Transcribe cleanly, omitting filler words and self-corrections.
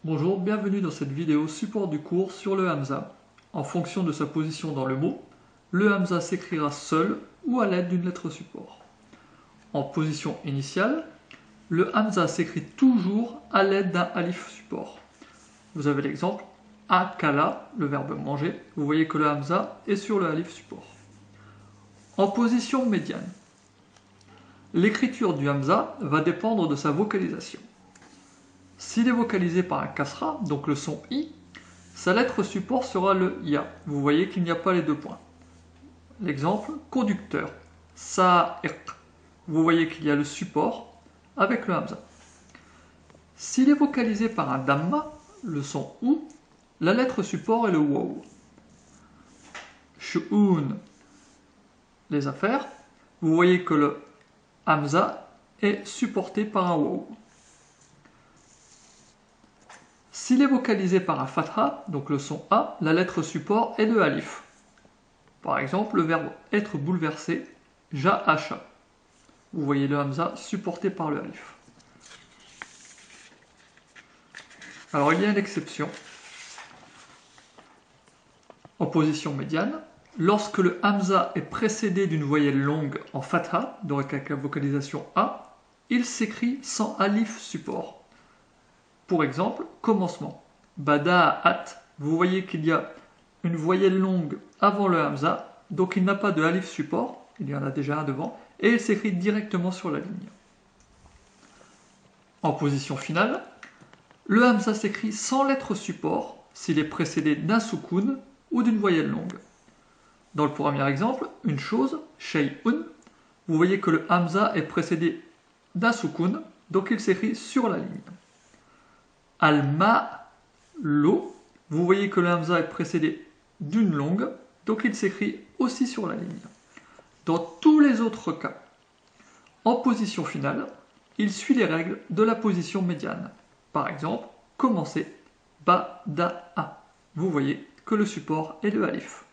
Bonjour, bienvenue dans cette vidéo support du cours sur le hamza. En fonction de sa position dans le mot, le hamza s'écrira seul ou à l'aide d'une lettre support. En position initiale, le hamza s'écrit toujours à l'aide d'un alif support. Vous avez l'exemple akala, le verbe manger. Vous voyez que le hamza est sur le alif support. En position médiane, l'écriture du hamza va dépendre de sa vocalisation. S'il est vocalisé par un kasra, donc le son i, sa lettre support sera le ya. Vous voyez qu'il n'y a pas les deux points. L'exemple, conducteur, sa'iq. Vous voyez qu'il y a le support avec le hamza. S'il est vocalisé par un damma, le son ou, la lettre support est le waw. Shu'un, les affaires. Vous voyez que le hamza est supporté par un waw. S'il est vocalisé par un fatha, donc le son A, la lettre support est le alif. Par exemple, le verbe être bouleversé, ja'asha. Vous voyez le hamza supporté par le alif. Alors il y a une exception. En position médiane, lorsque le hamza est précédé d'une voyelle longue en fatha, donc avec la vocalisation A, il s'écrit sans alif support. Pour exemple, commencement. Bada'at, vous voyez qu'il y a une voyelle longue avant le hamza, donc il n'a pas de alif support, il y en a déjà un devant, et il s'écrit directement sur la ligne. En position finale, le hamza s'écrit sans lettre support s'il est précédé d'un soukoun ou d'une voyelle longue. Dans le premier exemple, une chose, shay'un, vous voyez que le hamza est précédé d'un soukoun, donc il s'écrit sur la ligne. Al-ma, l'eau, vous voyez que le hamza est précédé d'une longue, donc il s'écrit aussi sur la ligne. Dans tous les autres cas, en position finale, il suit les règles de la position médiane. Par exemple, commencer, bada'a. Vous voyez que le support est le alif.